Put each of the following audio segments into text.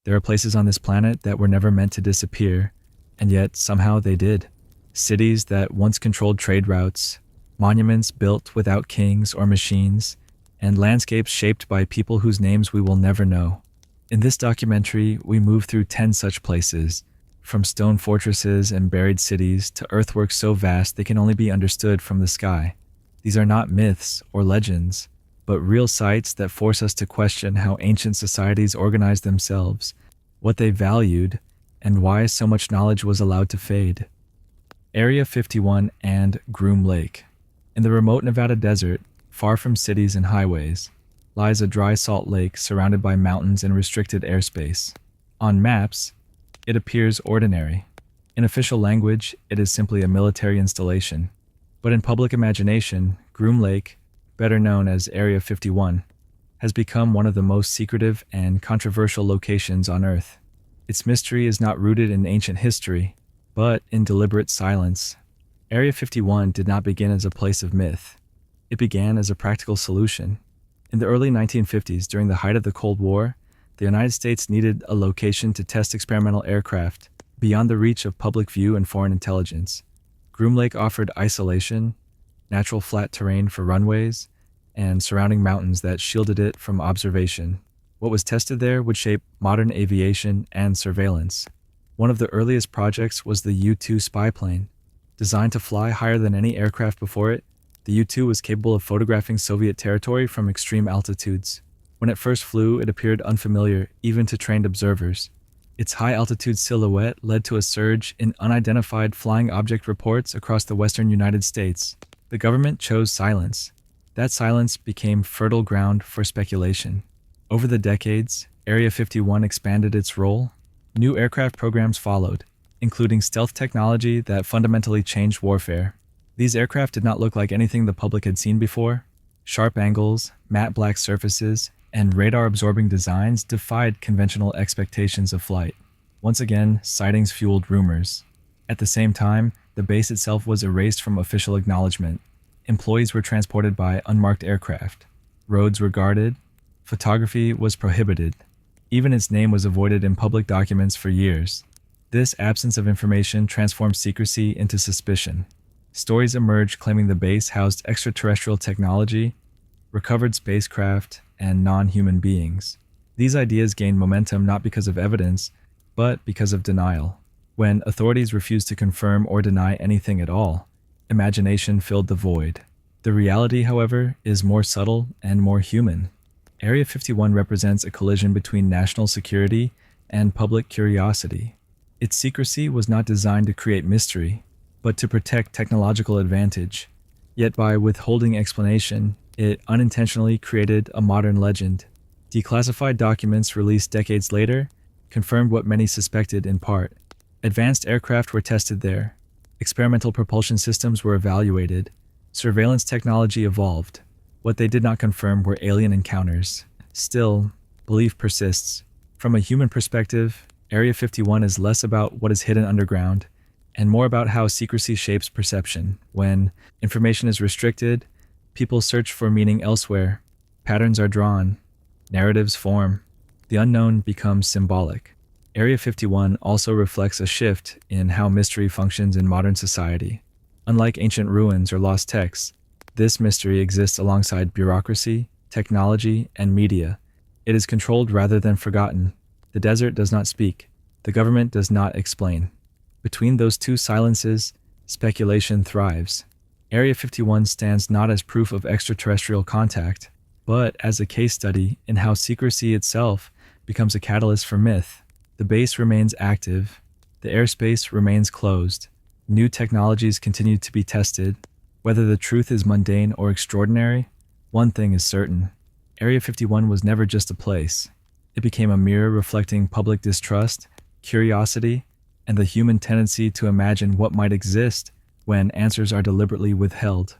There are places on this planet that were never meant to disappear, and yet somehow they did. Cities that once controlled trade routes, monuments built without kings or machines, and landscapes shaped by people whose names we will never know. In this documentary, we move through 10 such places, from stone fortresses and buried cities to earthworks so vast they can only be understood from the sky. These are not myths or legends, but real sites that force us to question how ancient societies organized themselves, what they valued, and why so much knowledge was allowed to fade. Area 51 and Groom Lake. In the remote Nevada desert, far from cities and highways, lies a dry salt lake surrounded by mountains and restricted airspace. On maps, it appears ordinary. In official language, it is simply a military installation. But in public imagination, Groom Lake, better known as Area 51, has become one of the most secretive and controversial locations on Earth. Its mystery is not rooted in ancient history, but in deliberate silence. Area 51 did not begin as a place of myth. It began as a practical solution. In the early 1950s, during the height of the Cold War, the United States needed a location to test experimental aircraft beyond the reach of public view and foreign intelligence. Groom Lake offered isolation, natural flat terrain for runways, and surrounding mountains that shielded it from observation. What was tested there would shape modern aviation and surveillance. One of the earliest projects was the U-2 spy plane. Designed to fly higher than any aircraft before it, the U-2 was capable of photographing Soviet territory from extreme altitudes. When it first flew, it appeared unfamiliar even to trained observers. Its high-altitude silhouette led to a surge in unidentified flying object reports across the western United States. The government chose silence. That silence became fertile ground for speculation. Over the decades, Area 51 expanded its role. New aircraft programs followed, including stealth technology that fundamentally changed warfare. These aircraft did not look like anything the public had seen before. Sharp angles, matte black surfaces, and radar-absorbing designs defied conventional expectations of flight. Once again, sightings fueled rumors. At the same time, the base itself was erased from official acknowledgement. Employees were transported by unmarked aircraft. Roads were guarded. Photography was prohibited. Even its name was avoided in public documents for years. This absence of information transformed secrecy into suspicion. Stories emerged claiming the base housed extraterrestrial technology, recovered spacecraft, and non-human beings. These ideas gained momentum not because of evidence, but because of denial. When authorities refused to confirm or deny anything at all, imagination filled the void. The reality, however, is more subtle and more human. Area 51 represents a collision between national security and public curiosity. Its secrecy was not designed to create mystery, but to protect technological advantage. Yet by withholding explanation, it unintentionally created a modern legend. Declassified documents released decades later confirmed what many suspected in part. Advanced aircraft were tested there. Experimental propulsion systems were evaluated. Surveillance technology evolved. What they did not confirm were alien encounters. Still, belief persists. From a human perspective, Area 51 is less about what is hidden underground and more about how secrecy shapes perception. When information is restricted, people search for meaning elsewhere. Patterns are drawn. Narratives form. The unknown becomes symbolic. Area 51 also reflects a shift in how mystery functions in modern society. Unlike ancient ruins or lost texts, this mystery exists alongside bureaucracy, technology, and media. It is controlled rather than forgotten. The desert does not speak. The government does not explain. Between those two silences, speculation thrives. Area 51 stands not as proof of extraterrestrial contact, but as a case study in how secrecy itself becomes a catalyst for myth. The base remains active. The airspace remains closed. New technologies continue to be tested. Whether the truth is mundane or extraordinary, one thing is certain. Area 51 was never just a place. It became a mirror reflecting public distrust, curiosity, and the human tendency to imagine what might exist when answers are deliberately withheld.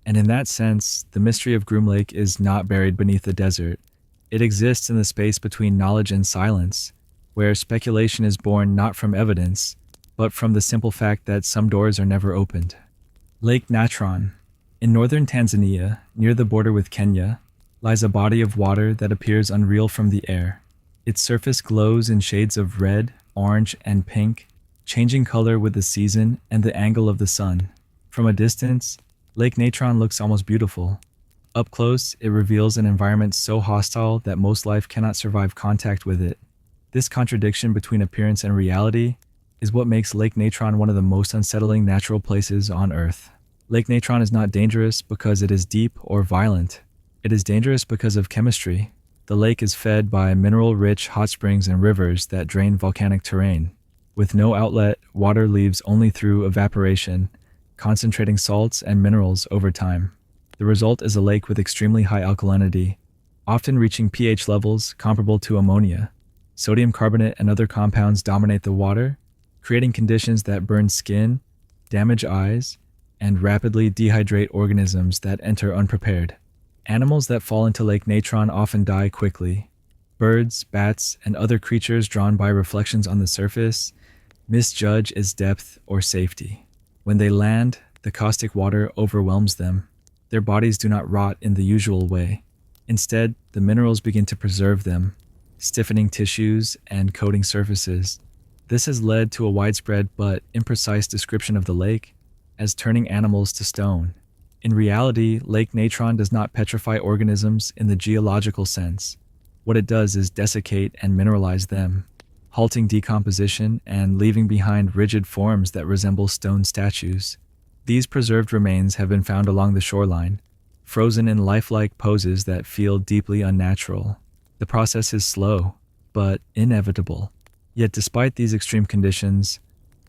And in that sense, the mystery of Groom Lake is not buried beneath the desert. It exists in the space between knowledge and silence, where speculation is born not from evidence, but from the simple fact that some doors are never opened. Lake Natron. In northern Tanzania, near the border with Kenya, lies a body of water that appears unreal from the air. Its surface glows in shades of red, orange, and pink, changing color with the season and the angle of the sun. From a distance, Lake Natron looks almost beautiful. Up close, it reveals an environment so hostile that most life cannot survive contact with it. This contradiction between appearance and reality is what makes Lake Natron one of the most unsettling natural places on Earth. Lake Natron is not dangerous because it is deep or violent. It is dangerous because of chemistry. The lake is fed by mineral-rich hot springs and rivers that drain volcanic terrain. With no outlet, water leaves only through evaporation, concentrating salts and minerals over time. The result is a lake with extremely high alkalinity, often reaching pH levels comparable to ammonia. Sodium carbonate and other compounds dominate the water, creating conditions that burn skin, damage eyes, and rapidly dehydrate organisms that enter unprepared. Animals that fall into Lake Natron often die quickly. Birds, bats, and other creatures drawn by reflections on the surface misjudge its depth or safety. When they land, the caustic water overwhelms them. Their bodies do not rot in the usual way. Instead, the minerals begin to preserve them, stiffening tissues and coating surfaces. This has led to a widespread but imprecise description of the lake as turning animals to stone. In reality, Lake Natron does not petrify organisms in the geological sense. What it does is desiccate and mineralize them, halting decomposition and leaving behind rigid forms that resemble stone statues. These preserved remains have been found along the shoreline, frozen in lifelike poses that feel deeply unnatural. The process is slow, but inevitable. Yet despite these extreme conditions,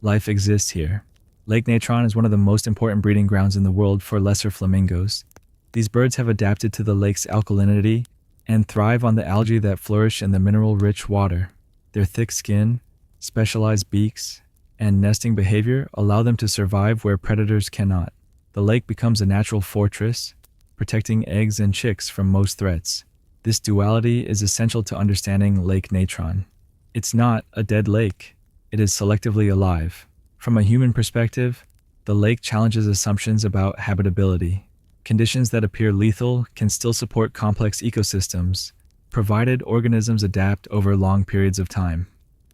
life exists here. Lake Natron is one of the most important breeding grounds in the world for lesser flamingos. These birds have adapted to the lake's alkalinity and thrive on the algae that flourish in the mineral-rich water. Their thick skin, specialized beaks, and nesting behavior allow them to survive where predators cannot. The lake becomes a natural fortress, protecting eggs and chicks from most threats. This duality is essential to understanding Lake Natron. It's not a dead lake. It is selectively alive. From a human perspective, the lake challenges assumptions about habitability. Conditions that appear lethal can still support complex ecosystems, provided organisms adapt over long periods of time.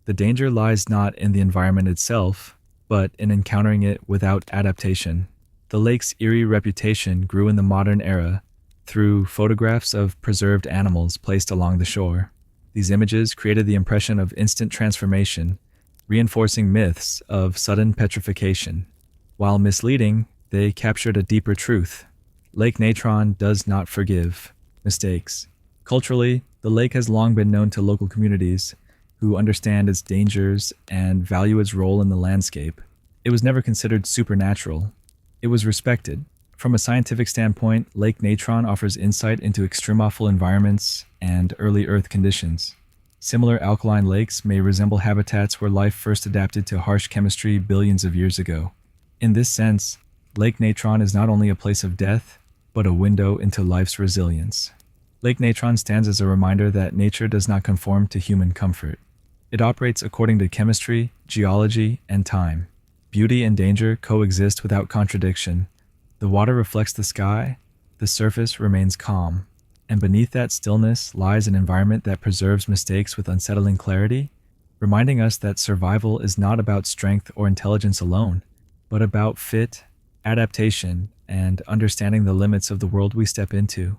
The danger lies not in the environment itself, but in encountering it without adaptation. The lake's eerie reputation grew in the modern era through photographs of preserved animals placed along the shore. These images created the impression of instant transformation, reinforcing myths of sudden petrification. While misleading, they captured a deeper truth. Lake Natron does not forgive mistakes. Culturally, the lake has long been known to local communities who understand its dangers and value its role in the landscape. It was never considered supernatural. It was respected. From a scientific standpoint, Lake Natron offers insight into extremophile environments and early Earth conditions. Similar alkaline lakes may resemble habitats where life first adapted to harsh chemistry billions of years ago. In this sense, Lake Natron is not only a place of death, but a window into life's resilience. Lake Natron stands as a reminder that nature does not conform to human comfort. It operates according to chemistry, geology, and time. Beauty and danger coexist without contradiction. The water reflects the sky, the surface remains calm, and beneath that stillness lies an environment that preserves mistakes with unsettling clarity, reminding us that survival is not about strength or intelligence alone, but about fit, adaptation, and understanding the limits of the world we step into.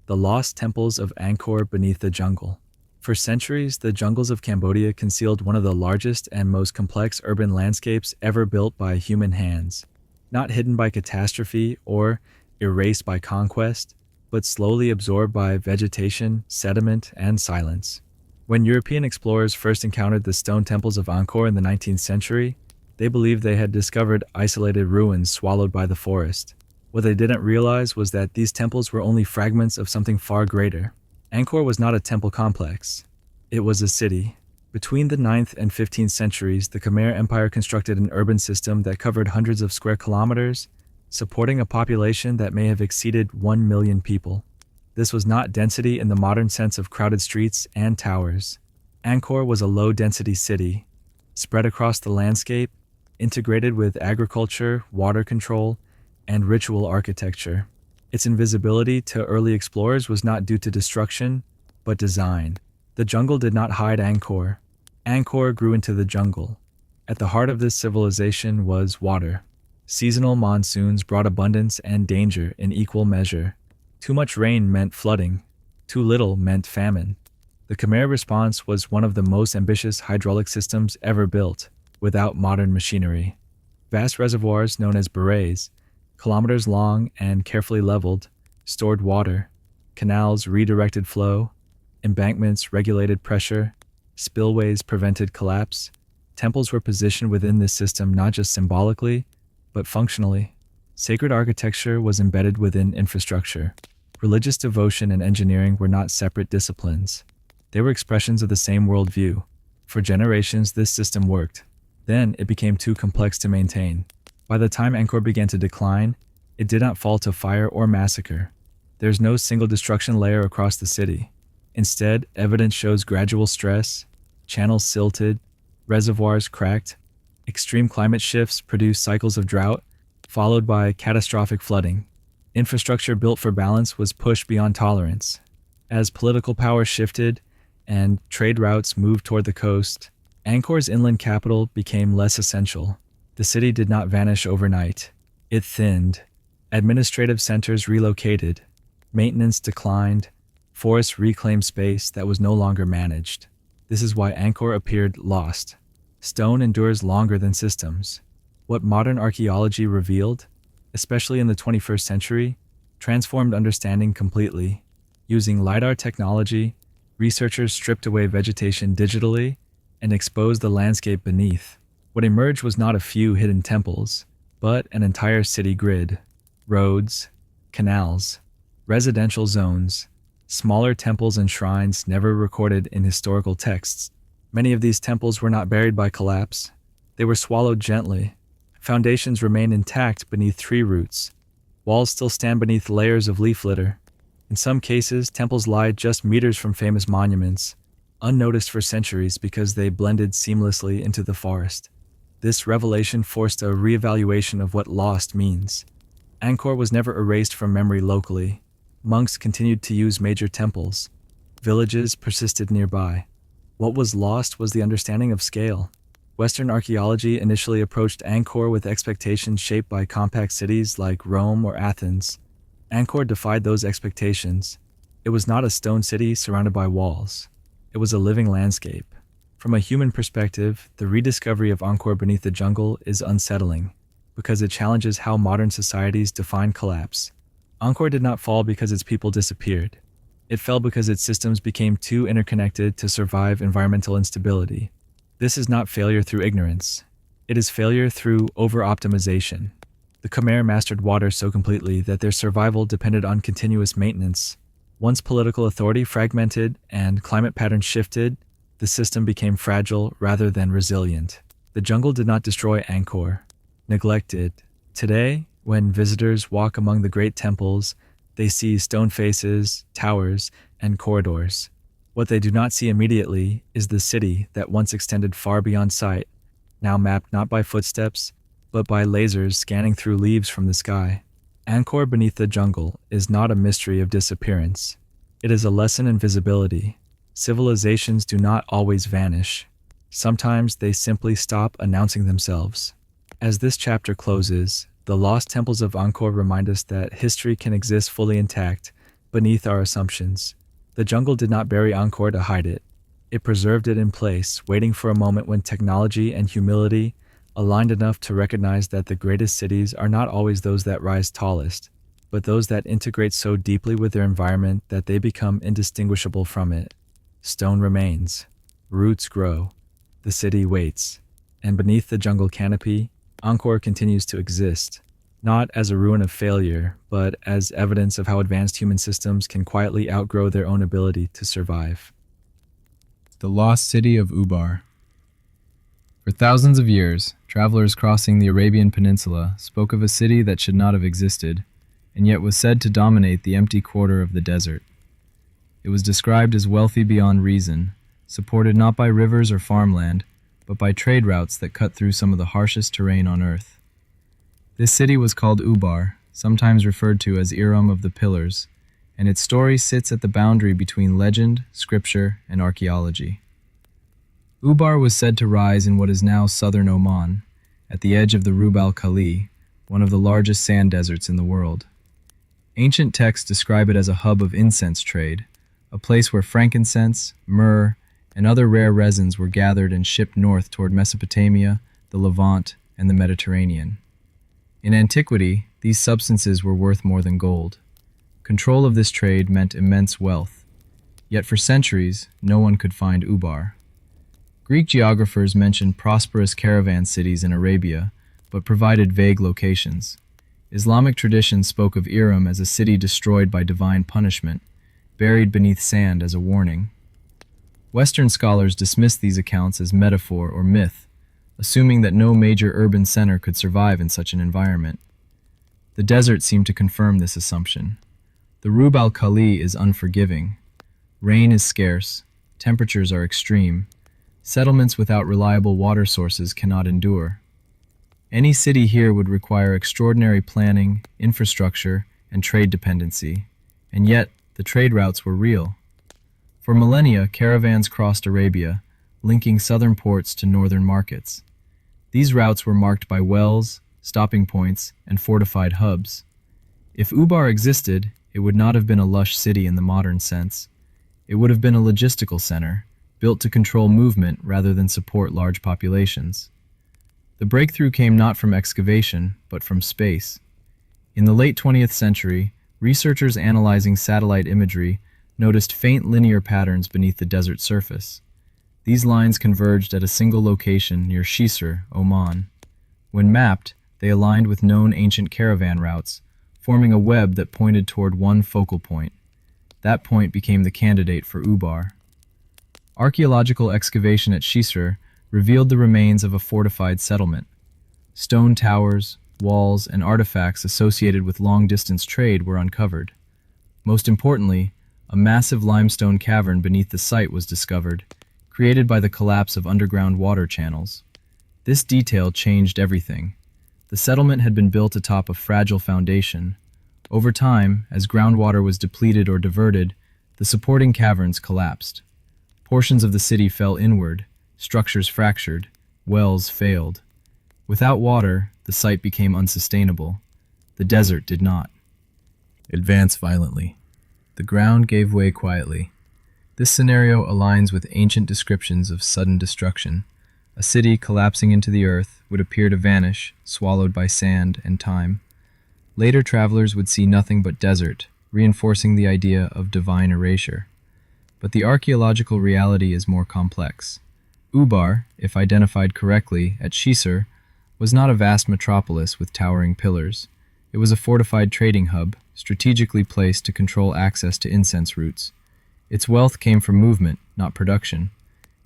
The lost temples of Angkor beneath the jungle. For centuries, the jungles of Cambodia concealed one of the largest and most complex urban landscapes ever built by human hands. Not hidden by catastrophe or erased by conquest, but slowly absorbed by vegetation, sediment, and silence. When European explorers first encountered the stone temples of Angkor in the 19th century, they believed they had discovered isolated ruins swallowed by the forest. What they didn't realize was that these temples were only fragments of something far greater. Angkor was not a temple complex. It was a city. Between the 9th and 15th centuries, the Khmer Empire constructed an urban system that covered hundreds of square kilometers, supporting a population that may have exceeded 1 million people. This was not density in the modern sense of crowded streets and towers. Angkor was a low-density city, spread across the landscape, integrated with agriculture, water control, and ritual architecture. Its invisibility to early explorers was not due to destruction, but design. The jungle did not hide Angkor. Angkor grew into the jungle. At the heart of this civilization was water. Seasonal monsoons brought abundance and danger in equal measure. Too much rain meant flooding. Too little meant famine. The Khmer response was one of the most ambitious hydraulic systems ever built, without modern machinery. Vast reservoirs known as barays, kilometers long and carefully leveled, stored water. Canals redirected flow. Embankments regulated pressure. Spillways prevented collapse. Temples were positioned within this system not just symbolically, but functionally. Sacred architecture was embedded within infrastructure. Religious devotion and engineering were not separate disciplines. They were expressions of the same worldview. For generations, this system worked. Then, it became too complex to maintain. By the time Angkor began to decline, it did not fall to fire or massacre. There's no single destruction layer across the city. Instead, evidence shows gradual stress, channels silted, reservoirs cracked. Extreme climate shifts produced cycles of drought, followed by catastrophic flooding. Infrastructure built for balance was pushed beyond tolerance. As political power shifted and trade routes moved toward the coast, Angkor's inland capital became less essential. The city did not vanish overnight. It thinned. Administrative centers relocated. Maintenance declined. Forests reclaimed space that was no longer managed. This is why Angkor appeared lost. Stone endures longer than systems. What modern archaeology revealed, especially in the 21st century, transformed understanding completely. Using LiDAR technology, researchers stripped away vegetation digitally and exposed the landscape beneath. What emerged was not a few hidden temples, but an entire city grid. Roads, canals, residential zones, smaller temples and shrines never recorded in historical texts. Many of these temples were not buried by collapse. They were swallowed gently. Foundations remain intact beneath tree roots. Walls still stand beneath layers of leaf litter. In some cases, temples lie just meters from famous monuments, unnoticed for centuries because they blended seamlessly into the forest. This revelation forced a reevaluation of what lost means. Angkor was never erased from memory locally. Monks continued to use major temples. Villages persisted nearby. What was lost was the understanding of scale. Western archaeology initially approached Angkor with expectations shaped by compact cities like Rome or Athens. Angkor defied those expectations. It was not a stone city surrounded by walls. It was a living landscape. From a human perspective, the rediscovery of Angkor beneath the jungle is unsettling, because it challenges how modern societies define collapse. Angkor did not fall because its people disappeared. It fell because its systems became too interconnected to survive environmental instability. This is not failure through ignorance. It is failure through over-optimization. The Khmer mastered water so completely that their survival depended on continuous maintenance. Once political authority fragmented and climate patterns shifted, the system became fragile rather than resilient. The jungle did not destroy Angkor. Neglect did. Today, when visitors walk among the great temples, they see stone faces, towers, and corridors. What they do not see immediately is the city that once extended far beyond sight, now mapped not by footsteps, but by lasers scanning through leaves from the sky. Angkor beneath the jungle is not a mystery of disappearance. It is a lesson in visibility. Civilizations do not always vanish. Sometimes they simply stop announcing themselves. As this chapter closes, the lost temples of Angkor remind us that history can exist fully intact beneath our assumptions. The jungle did not bury Angkor to hide it. It preserved it in place, waiting for a moment when technology and humility aligned enough to recognize that the greatest cities are not always those that rise tallest, but those that integrate so deeply with their environment that they become indistinguishable from it. Stone remains. Roots grow. The city waits. And beneath the jungle canopy, Angkor continues to exist, not as a ruin of failure, but as evidence of how advanced human systems can quietly outgrow their own ability to survive. The Lost City of Ubar. For thousands of years, travelers crossing the Arabian Peninsula spoke of a city that should not have existed, and yet was said to dominate the empty quarter of the desert. It was described as wealthy beyond reason, supported not by rivers or farmland, but by trade routes that cut through some of the harshest terrain on Earth. This city was called Ubar, sometimes referred to as Iram of the Pillars, and its story sits at the boundary between legend, scripture, and archaeology. Ubar was said to rise in what is now southern Oman, at the edge of the Rub al-Khali, one of the largest sand deserts in the world. Ancient texts describe it as a hub of incense trade, a place where frankincense, myrrh, and other rare resins were gathered and shipped north toward Mesopotamia, the Levant, and the Mediterranean. In antiquity, these substances were worth more than gold. Control of this trade meant immense wealth. Yet for centuries, no one could find Ubar. Greek geographers mentioned prosperous caravan cities in Arabia, but provided vague locations. Islamic tradition spoke of Iram as a city destroyed by divine punishment, buried beneath sand as a warning. Western scholars dismissed these accounts as metaphor or myth, assuming that no major urban center could survive in such an environment. The desert seemed to confirm this assumption. The Rub al-Khali is unforgiving. Rain is scarce, temperatures are extreme, settlements without reliable water sources cannot endure. Any city here would require extraordinary planning, infrastructure, and trade dependency, and yet the trade routes were real. For millennia, caravans crossed Arabia, linking southern ports to northern markets. These routes were marked by wells, stopping points, and fortified hubs. If Ubar existed, it would not have been a lush city in the modern sense. It would have been a logistical center, built to control movement rather than support large populations. The breakthrough came not from excavation, but from space. In the late 20th century, researchers analyzing satellite imagery noticed faint linear patterns beneath the desert surface. These lines converged at a single location near Shisr, Oman. When mapped, they aligned with known ancient caravan routes, forming a web that pointed toward one focal point. That point became the candidate for Ubar. Archaeological excavation at Shisr revealed the remains of a fortified settlement. Stone towers, walls, and artifacts associated with long-distance trade were uncovered. Most importantly, a massive limestone cavern beneath the site was discovered, created by the collapse of underground water channels. This detail changed everything. The settlement had been built atop a fragile foundation. Over time, as groundwater was depleted or diverted, the supporting caverns collapsed. Portions of the city fell inward, structures fractured, wells failed. Without water, the site became unsustainable. The desert did not. Advance violently. The ground gave way quietly. This scenario aligns with ancient descriptions of sudden destruction. A city collapsing into the earth would appear to vanish, swallowed by sand and time. Later travelers would see nothing but desert, reinforcing the idea of divine erasure. But the archaeological reality is more complex. Ubar, if identified correctly, at Shisr, was not a vast metropolis with towering pillars. It was a fortified trading hub, strategically placed to control access to incense routes. Its wealth came from movement, not production.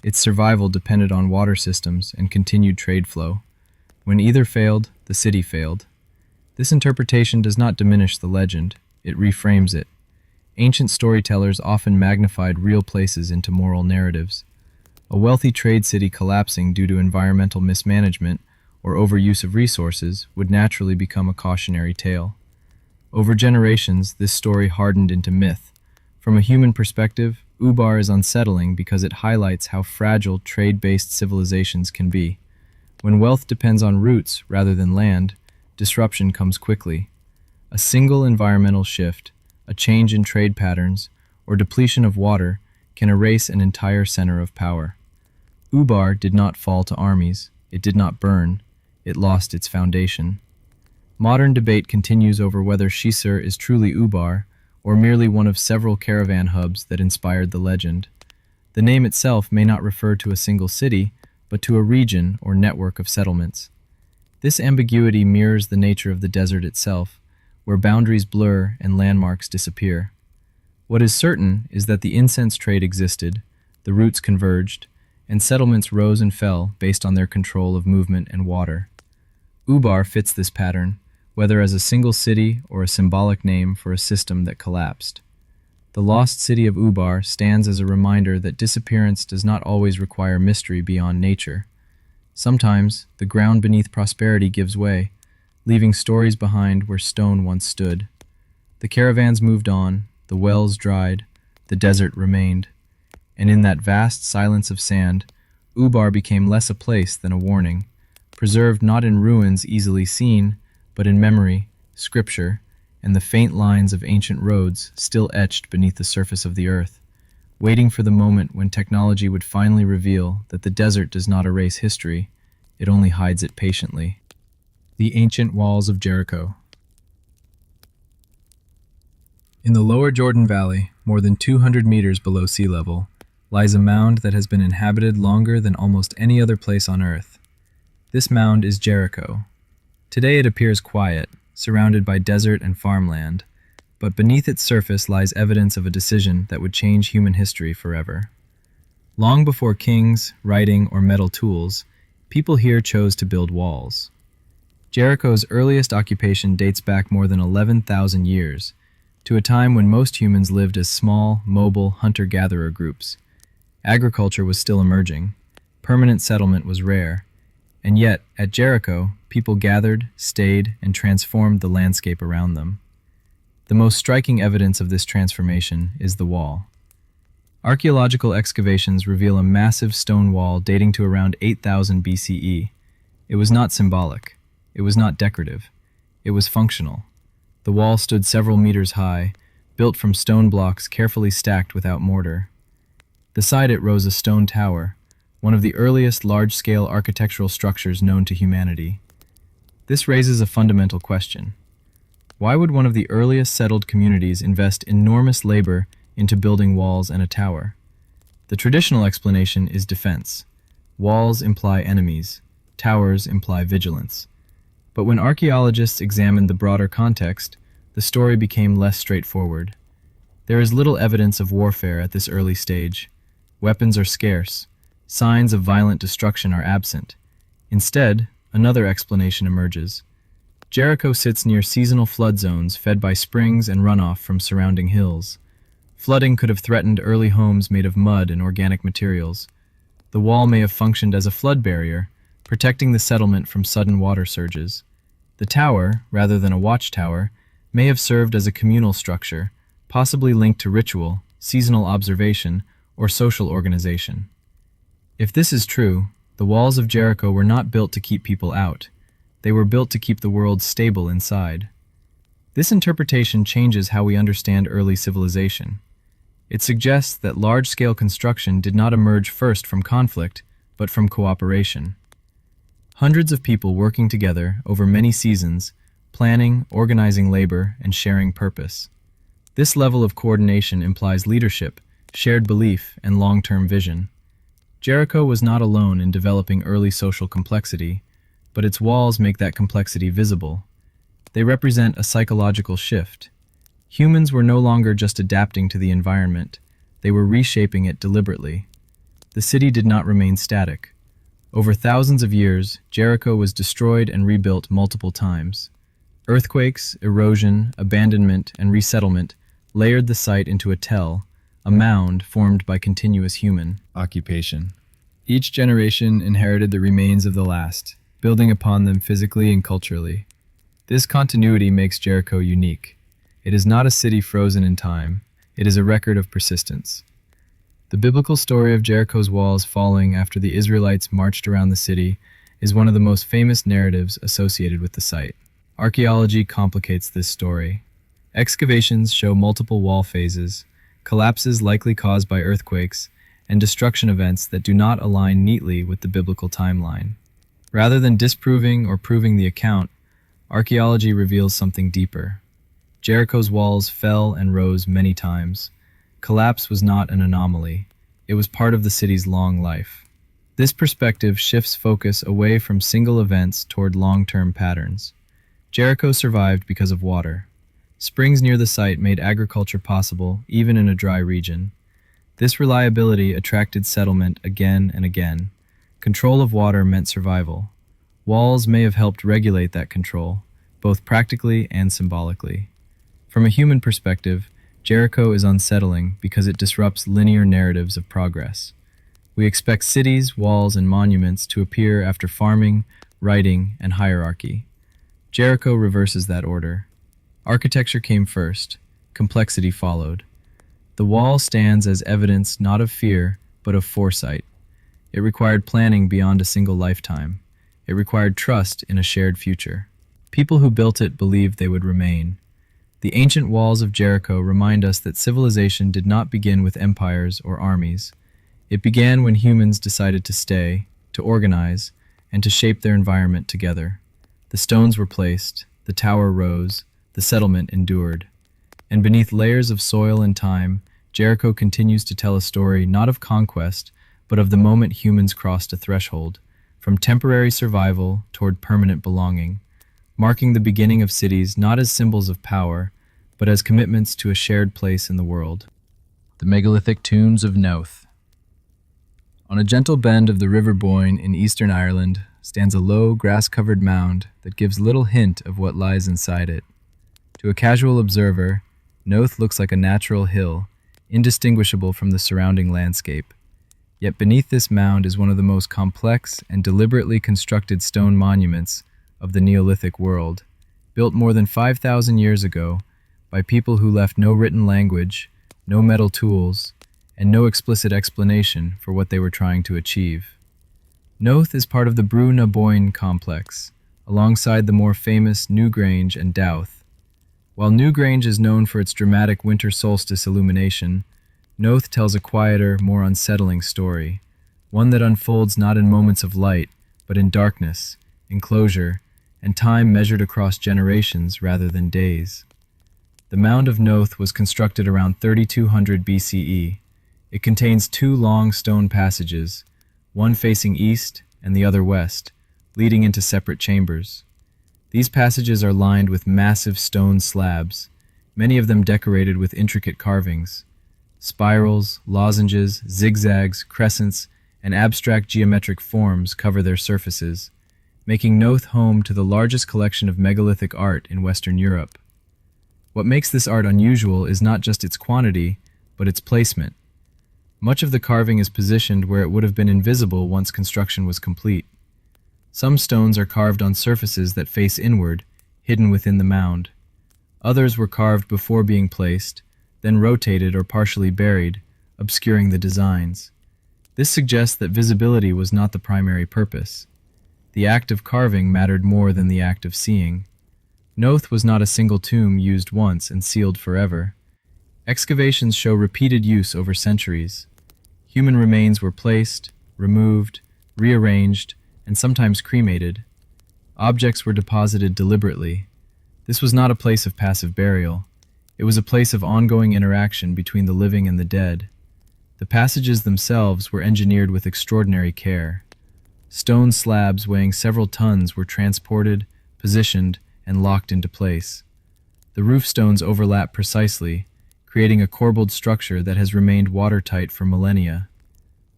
Its survival depended on water systems and continued trade flow. When either failed, the city failed. This interpretation does not diminish the legend, it reframes it. Ancient storytellers often magnified real places into moral narratives. A wealthy trade city collapsing due to environmental mismanagement or overuse of resources would naturally become a cautionary tale. Over generations, this story hardened into myth. From a human perspective, Ubar is unsettling because it highlights how fragile trade-based civilizations can be. When wealth depends on roots rather than land, disruption comes quickly. A single environmental shift, a change in trade patterns, or depletion of water can erase an entire center of power. Ubar did not fall to armies, it did not burn, it lost its foundation. Modern debate continues over whether Shisr is truly Ubar, or merely one of several caravan hubs that inspired the legend. The name itself may not refer to a single city, but to a region or network of settlements. This ambiguity mirrors the nature of the desert itself, where boundaries blur and landmarks disappear. What is certain is that the incense trade existed, the routes converged, and settlements rose and fell based on their control of movement and water. Ubar fits this pattern, whether as a single city or a symbolic name for a system that collapsed. The lost city of Ubar stands as a reminder that disappearance does not always require mystery beyond nature. Sometimes, the ground beneath prosperity gives way, leaving stories behind where stone once stood. The caravans moved on, the wells dried, the desert remained. And in that vast silence of sand, Ubar became less a place than a warning, preserved not in ruins easily seen, but in memory, scripture, and the faint lines of ancient roads still etched beneath the surface of the earth, waiting for the moment when technology would finally reveal that the desert does not erase history, it only hides it patiently. The ancient walls of Jericho. In the lower Jordan Valley, more than 200 meters below sea level, lies a mound that has been inhabited longer than almost any other place on earth. This mound is Jericho. Today it appears quiet, surrounded by desert and farmland, but beneath its surface lies evidence of a decision that would change human history forever. Long before kings, writing, or metal tools, people here chose to build walls. Jericho's earliest occupation dates back more than 11,000 years, to a time when most humans lived as small, mobile, hunter-gatherer groups. Agriculture was still emerging, permanent settlement was rare, and yet, at Jericho, people gathered, stayed, and transformed the landscape around them. The most striking evidence of this transformation is the wall. Archaeological excavations reveal a massive stone wall dating to around 8000 BCE. It was not symbolic. It was not decorative. It was functional. The wall stood several meters high, built from stone blocks carefully stacked without mortar. Beside it rose a stone tower, one of the earliest large-scale architectural structures known to humanity. This raises a fundamental question. Why would one of the earliest settled communities invest enormous labor into building walls and a tower? The traditional explanation is defense. Walls imply enemies. Towers imply vigilance. But when archaeologists examined the broader context, the story became less straightforward. There is little evidence of warfare at this early stage. Weapons are scarce. Signs of violent destruction are absent. Instead, another explanation emerges. Jericho sits near seasonal flood zones fed by springs and runoff from surrounding hills. Flooding could have threatened early homes made of mud and organic materials. The wall may have functioned as a flood barrier, protecting the settlement from sudden water surges. The tower, rather than a watchtower, may have served as a communal structure, possibly linked to ritual, seasonal observation, or social organization. If this is true, the walls of Jericho were not built to keep people out. They were built to keep the world stable inside. This interpretation changes how we understand early civilization. It suggests that large-scale construction did not emerge first from conflict, but from cooperation. Hundreds of people working together over many seasons, planning, organizing labor, and sharing purpose. This level of coordination implies leadership, shared belief, and long-term vision. Jericho was not alone in developing early social complexity, but its walls make that complexity visible. They represent a psychological shift. Humans were no longer just adapting to the environment, they were reshaping it deliberately. The city did not remain static. Over thousands of years, Jericho was destroyed and rebuilt multiple times. Earthquakes, erosion, abandonment, and resettlement layered the site into a tell, a mound formed by continuous human occupation. Each generation inherited the remains of the last, building upon them physically and culturally. This continuity makes Jericho unique. It is not a city frozen in time, it is a record of persistence. The biblical story of Jericho's walls falling after the Israelites marched around the city is one of the most famous narratives associated with the site. Archaeology complicates this story. Excavations show multiple wall phases, collapses likely caused by earthquakes, and destruction events that do not align neatly with the biblical timeline. Rather than disproving or proving the account, archaeology reveals something deeper. Jericho's walls fell and rose many times. Collapse was not an anomaly. It was part of the city's long life. This perspective shifts focus away from single events toward long-term patterns. Jericho survived because of water. Springs near the site made agriculture possible, even in a dry region. This reliability attracted settlement again and again. Control of water meant survival. Walls may have helped regulate that control, both practically and symbolically. From a human perspective, Jericho is unsettling because it disrupts linear narratives of progress. We expect cities, walls, and monuments to appear after farming, writing, and hierarchy. Jericho reverses that order. Architecture came first, complexity followed. The wall stands as evidence not of fear, but of foresight. It required planning beyond a single lifetime. It required trust in a shared future. People who built it believed they would remain. The ancient walls of Jericho remind us that civilization did not begin with empires or armies. It began when humans decided to stay, to organize, and to shape their environment together. The stones were placed, the tower rose, the settlement endured. And beneath layers of soil and time, Jericho continues to tell a story not of conquest, but of the moment humans crossed a threshold, from temporary survival toward permanent belonging, marking the beginning of cities not as symbols of power, but as commitments to a shared place in the world. The megalithic tombs of Knowth. On a gentle bend of the River Boyne in eastern Ireland stands a low, grass-covered mound that gives little hint of what lies inside it. To a casual observer, Knowth looks like a natural hill, indistinguishable from the surrounding landscape. Yet beneath this mound is one of the most complex and deliberately constructed stone monuments of the Neolithic world, built more than 5,000 years ago by people who left no written language, no metal tools, and no explicit explanation for what they were trying to achieve. Knowth is part of the Brú na Bóinne complex, alongside the more famous Newgrange and Douth. While Newgrange is known for its dramatic winter solstice illumination, Knowth tells a quieter, more unsettling story, one that unfolds not in moments of light, but in darkness, enclosure, and time measured across generations rather than days. The Mound of Knowth was constructed around 3200 BCE. It contains two long stone passages, one facing east and the other west, leading into separate chambers. These passages are lined with massive stone slabs, many of them decorated with intricate carvings. Spirals, lozenges, zigzags, crescents, and abstract geometric forms cover their surfaces, making Knowth home to the largest collection of megalithic art in Western Europe. What makes this art unusual is not just its quantity, but its placement. Much of the carving is positioned where it would have been invisible once construction was complete. Some stones are carved on surfaces that face inward, hidden within the mound. Others were carved before being placed, then rotated or partially buried, obscuring the designs. This suggests that visibility was not the primary purpose. The act of carving mattered more than the act of seeing. Knowth was not a single tomb used once and sealed forever. Excavations show repeated use over centuries. Human remains were placed, removed, rearranged, and sometimes cremated. Objects were deposited deliberately. This was not a place of passive burial. It was a place of ongoing interaction between the living and the dead. The passages themselves were engineered with extraordinary care. Stone slabs weighing several tons were transported, positioned, and locked into place. The roof stones overlap precisely, creating a corbelled structure that has remained watertight for millennia.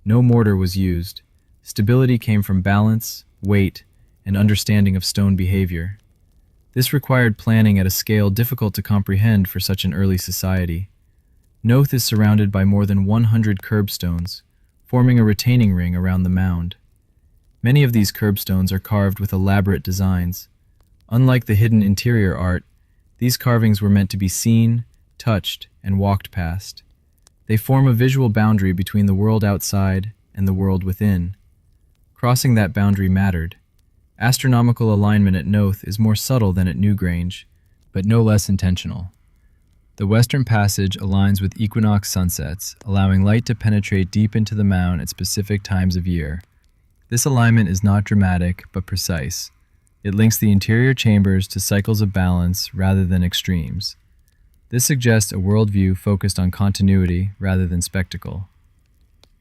No mortar was used. Stability came from balance, weight, and understanding of stone behavior. This required planning at a scale difficult to comprehend for such an early society. Knowth is surrounded by more than 100 curbstones, forming a retaining ring around the mound. Many of these curbstones are carved with elaborate designs. Unlike the hidden interior art, these carvings were meant to be seen, touched, and walked past. They form a visual boundary between the world outside and the world within. Crossing that boundary mattered. Astronomical alignment at Knowth is more subtle than at Newgrange, but no less intentional. The western passage aligns with equinox sunsets, allowing light to penetrate deep into the mound at specific times of year. This alignment is not dramatic, but precise. It links the interior chambers to cycles of balance rather than extremes. This suggests a worldview focused on continuity rather than spectacle.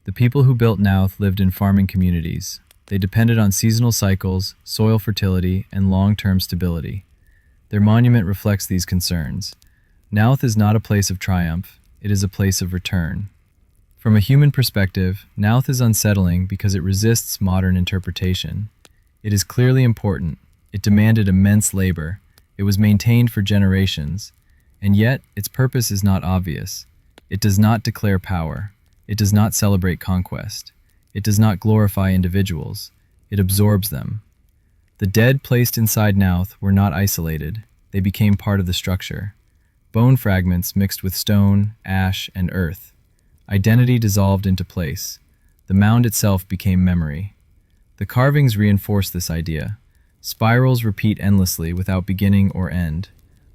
The people who built Knowth lived in farming communities. They depended on seasonal cycles, soil fertility, and long-term stability. Their monument reflects these concerns. Knowth is not a place of triumph, it is a place of return. From a human perspective, Knowth is unsettling because it resists modern interpretation. It is clearly important. It demanded immense labor. It was maintained for generations. And yet, its purpose is not obvious. It does not declare power. It does not celebrate conquest. It does not glorify individuals. It absorbs them. The dead placed inside Knowth were not isolated. They became part of the structure. bone fragments mixed with stone, ash, and earth. Identity dissolved into place. The mound itself became memory. The carvings reinforce this idea. Spirals repeat endlessly without beginning or end.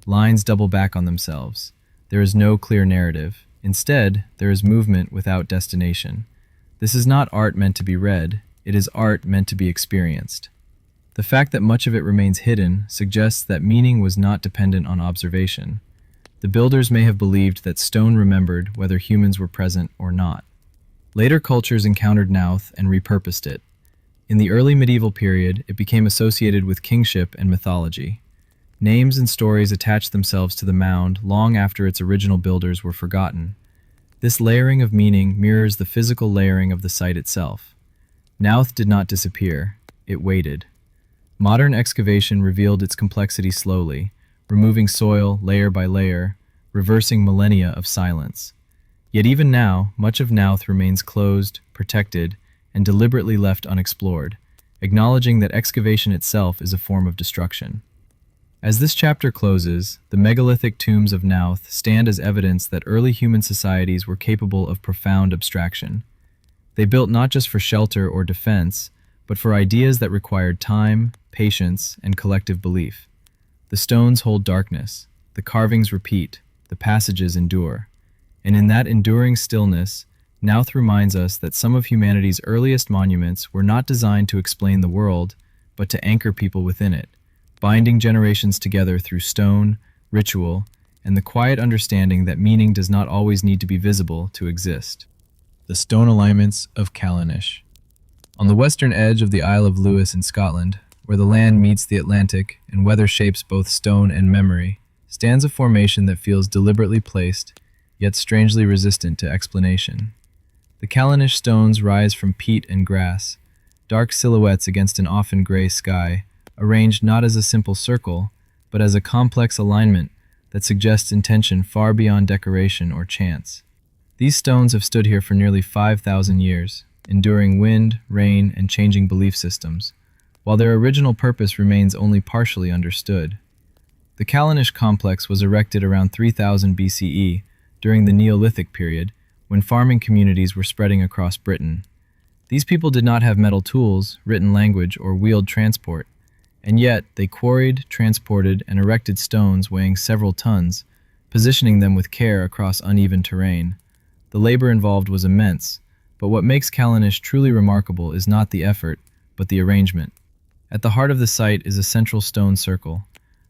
Lines double back on themselves. There is no clear narrative. Instead, there is movement without destination. This is not art meant to be read, it is art meant to be experienced. The fact that much of it remains hidden suggests that meaning was not dependent on observation. The builders may have believed that stone remembered whether humans were present or not. Later cultures encountered Nauth and repurposed it. In the early medieval period, it became associated with kingship and mythology. Names and stories attached themselves to the mound long after its original builders were forgotten. This layering of meaning mirrors the physical layering of the site itself. Nauth did not disappear, it waited. Modern excavation revealed its complexity slowly, removing soil layer by layer, reversing millennia of silence. Yet even now, much of Nauth remains closed, protected, and deliberately left unexplored, acknowledging that excavation itself is a form of destruction. As this chapter closes, the megalithic tombs of Nauth stand as evidence that early human societies were capable of profound abstraction. They built not just for shelter or defense, but for ideas that required time, patience, and collective belief. The stones hold darkness, the carvings repeat, the passages endure. And in that enduring stillness, Nauth reminds us that some of humanity's earliest monuments were not designed to explain the world, but to anchor people within it, binding generations together through stone, ritual, and the quiet understanding that meaning does not always need to be visible to exist. The stone alignments of Callanish. On the western edge of the Isle of Lewis in Scotland, where the land meets the Atlantic and weather shapes both stone and memory, stands a formation that feels deliberately placed, yet strangely resistant to explanation. The Callanish stones rise from peat and grass, dark silhouettes against an often gray sky, arranged not as a simple circle, but as a complex alignment that suggests intention far beyond decoration or chance. These stones have stood here for nearly 5,000 years, enduring wind, rain, and changing belief systems, while their original purpose remains only partially understood. The Callanish complex was erected around 3000 BCE during the Neolithic period, when farming communities were spreading across Britain. These people did not have metal tools, written language, or wheeled transport, and yet they quarried, transported, and erected stones weighing several tons, positioning them with care across uneven terrain. The labor involved was immense, but what makes Callanish truly remarkable is not the effort, but the arrangement. At the heart of the site is a central stone circle.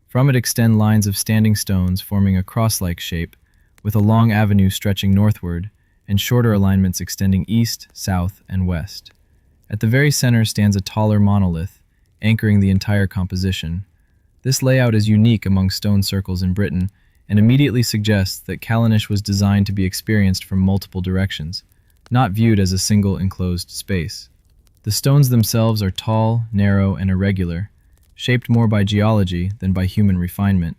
From it extend lines of standing stones forming a cross-like shape, with a long avenue stretching northward, and shorter alignments extending east, south, and west. At the very center stands a taller monolith, anchoring the entire composition. This layout is unique among stone circles in Britain, and immediately suggests that Callanish was designed to be experienced from multiple directions, not viewed as a single enclosed space. The stones themselves are tall, narrow, and irregular, shaped more by geology than by human refinement.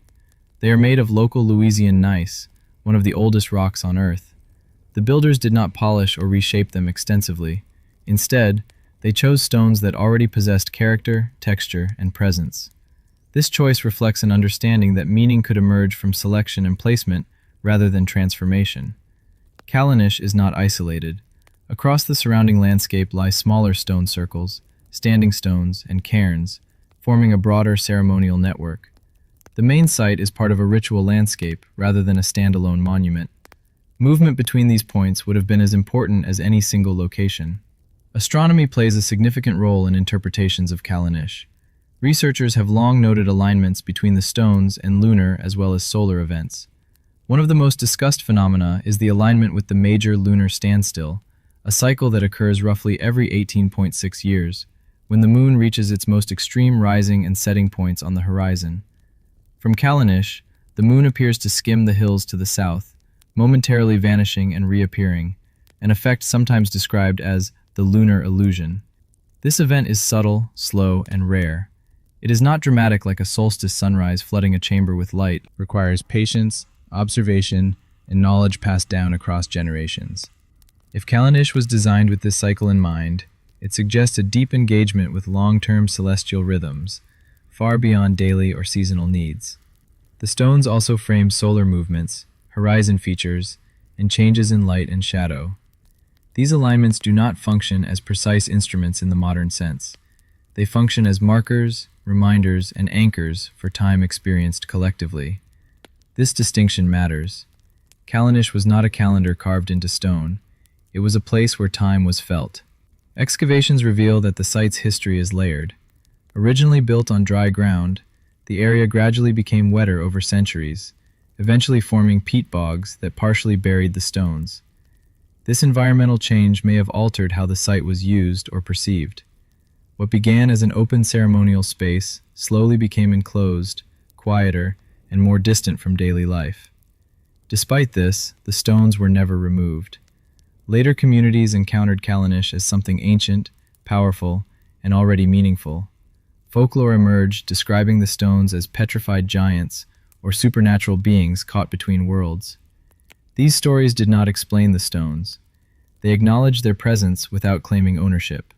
They are made of local Louisian gneiss, one of the oldest rocks on Earth. The builders did not polish or reshape them extensively. Instead, they chose stones that already possessed character, texture, and presence. This choice reflects an understanding that meaning could emerge from selection and placement rather than transformation. Callanish is not isolated. Across the surrounding landscape lie smaller stone circles, standing stones, and cairns, forming a broader ceremonial network. The main site is part of a ritual landscape rather than a standalone monument. Movement between these points would have been as important as any single location. Astronomy plays a significant role in interpretations of Callanish. Researchers have long noted alignments between the stones and lunar as well as solar events. One of the most discussed phenomena is the alignment with the major lunar standstill, a cycle that occurs roughly every 18.6 years, when the moon reaches its most extreme rising and setting points on the horizon. From Callanish, the moon appears to skim the hills to the south, momentarily vanishing and reappearing, an effect sometimes described as the lunar illusion. This event is subtle, slow, and rare. It is not dramatic like a solstice sunrise flooding a chamber with light. It requires patience, observation, and knowledge passed down across generations. If Callanish was designed with this cycle in mind, it suggests a deep engagement with long-term celestial rhythms, far beyond daily or seasonal needs. The stones also frame solar movements, horizon features, and changes in light and shadow. These alignments do not function as precise instruments in the modern sense. They function as markers, reminders, and anchors for time experienced collectively. This distinction matters. Callanish was not a calendar carved into stone. It was a place where time was felt. Excavations reveal that the site's history is layered. Originally built on dry ground, the area gradually became wetter over centuries, eventually forming peat bogs that partially buried the stones. This environmental change may have altered how the site was used or perceived. What began as an open ceremonial space slowly became enclosed, quieter, and more distant from daily life. Despite this, the stones were never removed. Later communities encountered Callanish as something ancient, powerful, and already meaningful. Folklore emerged describing the stones as petrified giants or supernatural beings caught between worlds. These stories did not explain the stones. They acknowledged their presence without claiming ownership.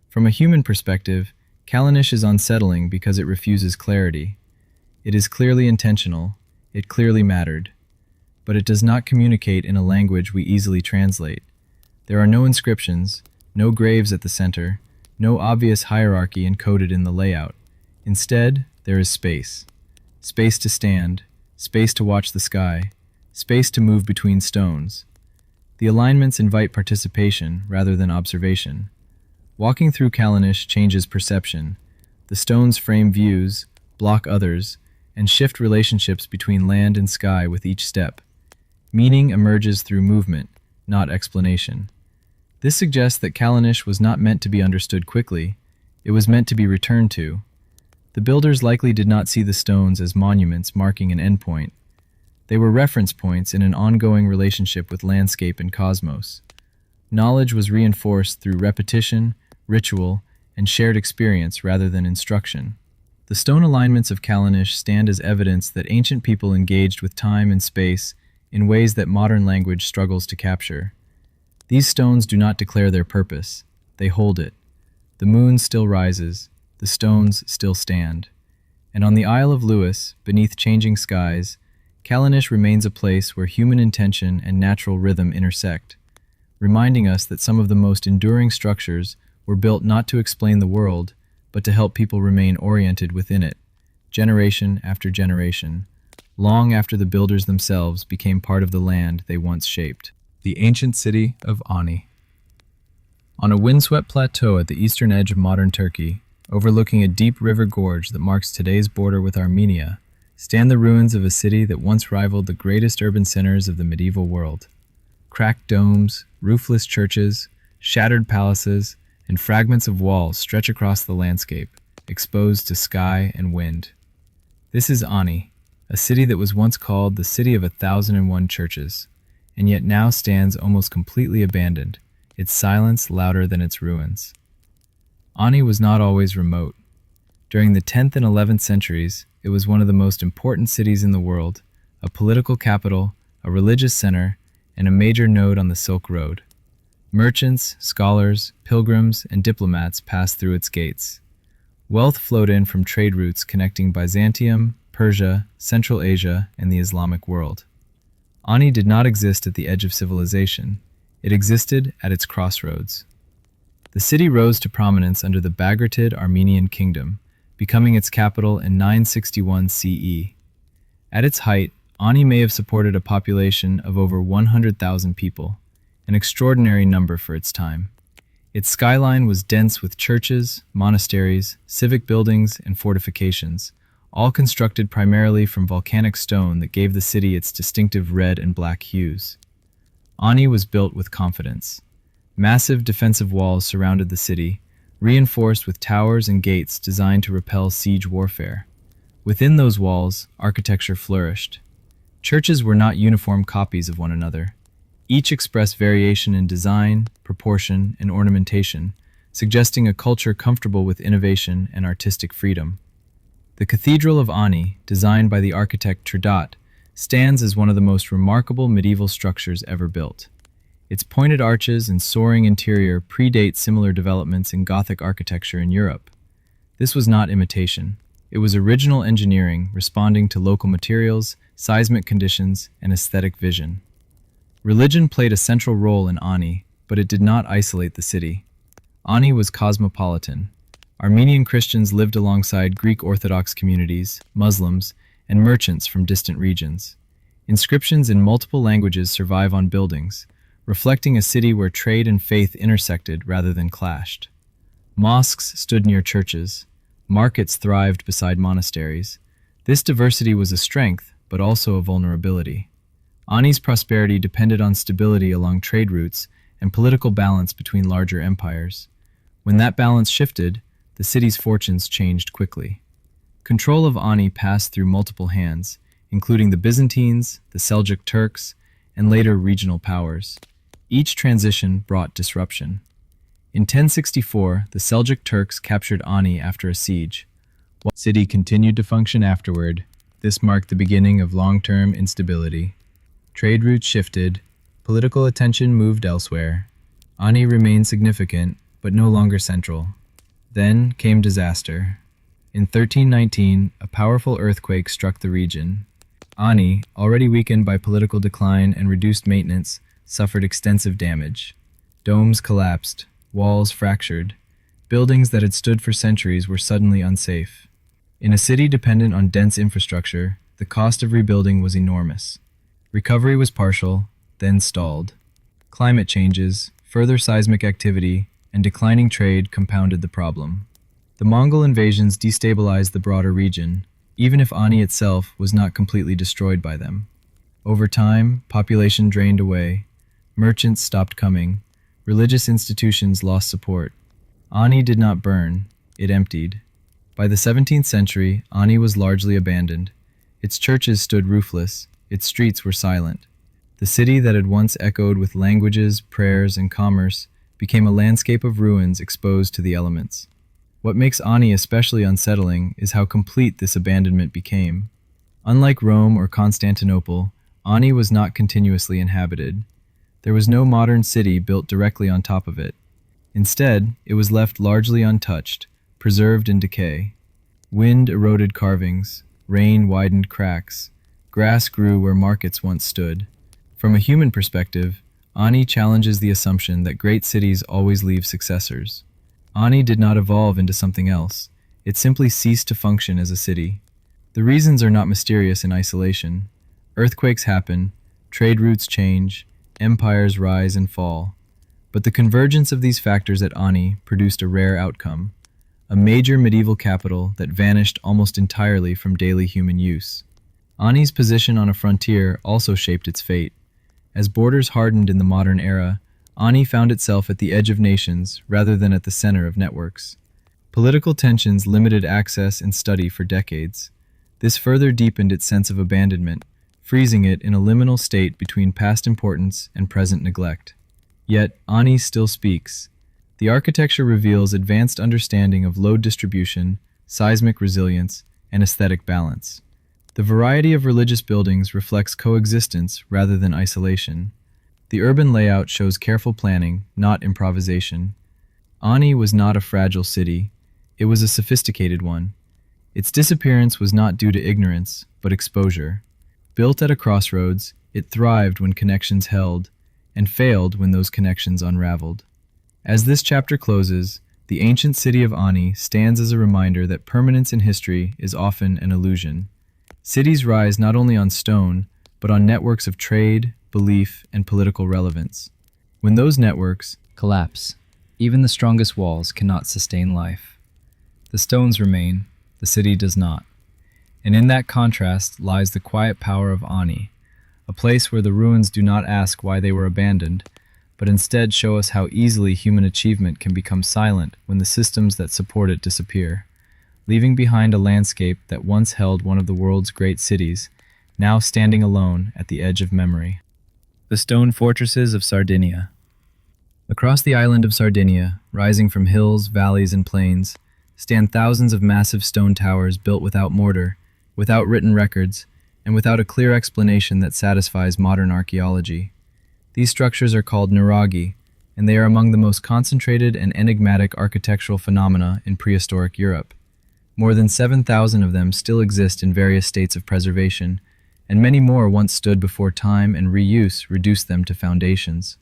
From a human perspective, Callanish is unsettling because it refuses clarity. It is clearly intentional, it clearly mattered, but it does not communicate in a language we easily translate. There are no inscriptions, no graves at the center, no obvious hierarchy encoded in the layout. Instead, there is space. Space to stand, space to watch the sky, space to move between stones. The alignments invite participation rather than observation. Walking through Callanish changes perception. The stones frame views, block others, and shift relationships between land and sky with each step. Meaning emerges through movement, not explanation. This suggests that Callanish was not meant to be understood quickly, it was meant to be returned to. The builders likely did not see the stones as monuments marking an endpoint. They were reference points in an ongoing relationship with landscape and cosmos. Knowledge was reinforced through repetition, ritual, and shared experience rather than instruction. The stone alignments of Callanish stand as evidence that ancient people engaged with time and space in ways that modern language struggles to capture. These stones do not declare their purpose, they hold it. The moon still rises, the stones still stand. And on the Isle of Lewis, beneath changing skies, Callanish remains a place where human intention and natural rhythm intersect, reminding us that some of the most enduring structures were built not to explain the world, but to help people remain oriented within it, generation after generation, long after the builders themselves became part of the land they once shaped. The ancient city of Ani. On a windswept plateau at the eastern edge of modern Turkey, overlooking a deep river gorge that marks today's border with Armenia, stand the ruins of a city that once rivaled the greatest urban centers of the medieval world. Cracked domes, roofless churches, shattered palaces, and fragments of walls stretch across the landscape, exposed to sky and wind. This is Ani, a city that was once called the City of 1,001 Churches, and yet now stands almost completely abandoned, its silence louder than its ruins. Ani was not always remote. During the 10th and 11th centuries, it was one of the most important cities in the world, a political capital, a religious center, and a major node on the Silk Road. Merchants, scholars, pilgrims, and diplomats passed through its gates. Wealth flowed in from trade routes connecting Byzantium, Persia, Central Asia, and the Islamic world. Ani did not exist at the edge of civilization. It existed at its crossroads. The city rose to prominence under the Bagratid Armenian kingdom, becoming its capital in 961 CE. At its height, Ani may have supported a population of over 100,000 people, an extraordinary number for its time. Its skyline was dense with churches, monasteries, civic buildings, and fortifications, all constructed primarily from volcanic stone that gave the city its distinctive red and black hues. Ani was built with confidence. Massive defensive walls surrounded the city, reinforced with towers and gates designed to repel siege warfare. Within those walls, architecture flourished. Churches were not uniform copies of one another. Each expressed variation in design, proportion, and ornamentation, suggesting a culture comfortable with innovation and artistic freedom. The Cathedral of Ani, designed by the architect Trdat, stands as one of the most remarkable medieval structures ever built. Its pointed arches and soaring interior predate similar developments in Gothic architecture in Europe. This was not imitation. It was original engineering responding to local materials, seismic conditions, and aesthetic vision. Religion played a central role in Ani, but it did not isolate the city. Ani was cosmopolitan. Armenian Christians lived alongside Greek Orthodox communities, Muslims, and merchants from distant regions. Inscriptions in multiple languages survive on buildings, reflecting a city where trade and faith intersected rather than clashed. Mosques stood near churches. Markets thrived beside monasteries. This diversity was a strength, but also a vulnerability. Ani's prosperity depended on stability along trade routes and political balance between larger empires. When that balance shifted, the city's fortunes changed quickly. Control of Ani passed through multiple hands, including the Byzantines, the Seljuk Turks, and later regional powers. Each transition brought disruption. In 1064, the Seljuk Turks captured Ani after a siege. While the city continued to function afterward, this marked the beginning of long-term instability. Trade routes shifted, political attention moved elsewhere. Ani remained significant, but no longer central. Then came disaster. In 1319, a powerful earthquake struck the region. Ani, already weakened by political decline and reduced maintenance, suffered extensive damage. Domes collapsed, walls fractured. Buildings that had stood for centuries were suddenly unsafe. In a city dependent on dense infrastructure, the cost of rebuilding was enormous. Recovery was partial, then stalled. Climate changes, further seismic activity, and declining trade compounded the problem. The Mongol invasions destabilized the broader region, even if Ani itself was not completely destroyed by them. Over time, population drained away, merchants stopped coming, religious institutions lost support. Ani did not burn, it emptied. By the 17th century, Ani was largely abandoned. Its churches stood roofless, its streets were silent. The city that had once echoed with languages, prayers, and commerce became a landscape of ruins exposed to the elements. What makes Ani especially unsettling is how complete this abandonment became. Unlike Rome or Constantinople, Ani was not continuously inhabited. There was no modern city built directly on top of it. Instead, it was left largely untouched, preserved in decay. Wind eroded carvings, rain widened cracks, grass grew where markets once stood. From a human perspective, Ani challenges the assumption that great cities always leave successors. Ani did not evolve into something else. It simply ceased to function as a city. The reasons are not mysterious in isolation. Earthquakes happen, trade routes change, empires rise and fall. But the convergence of these factors at Ani produced a rare outcome, a major medieval capital that vanished almost entirely from daily human use. Ani's position on a frontier also shaped its fate. As borders hardened in the modern era, Ani found itself at the edge of nations rather than at the center of networks. Political tensions limited access and study for decades. This further deepened its sense of abandonment, freezing it in a liminal state between past importance and present neglect. Yet, Ani still speaks. The architecture reveals advanced understanding of load distribution, seismic resilience, and aesthetic balance. The variety of religious buildings reflects coexistence rather than isolation. The urban layout shows careful planning, not improvisation. Ani was not a fragile city, it was a sophisticated one. Its disappearance was not due to ignorance, but exposure. Built at a crossroads, it thrived when connections held, and failed when those connections unraveled. As this chapter closes, the ancient city of Ani stands as a reminder that permanence in history is often an illusion. Cities rise not only on stone, but on networks of trade, belief, and political relevance. When those networks collapse, even the strongest walls cannot sustain life. The stones remain, the city does not. And in that contrast lies the quiet power of Ani, a place where the ruins do not ask why they were abandoned, but instead show us how easily human achievement can become silent when the systems that support it disappear, leaving behind a landscape that once held one of the world's great cities, now standing alone at the edge of memory. The stone fortresses of Sardinia. Across the island of Sardinia, rising from hills, valleys, and plains, stand thousands of massive stone towers built without mortar, without written records, and without a clear explanation that satisfies modern archaeology. These structures are called nuraghi, and they are among the most concentrated and enigmatic architectural phenomena in prehistoric Europe. More than 7,000 of them still exist in various states of preservation, and many more once stood before time and reuse reduced them to foundations.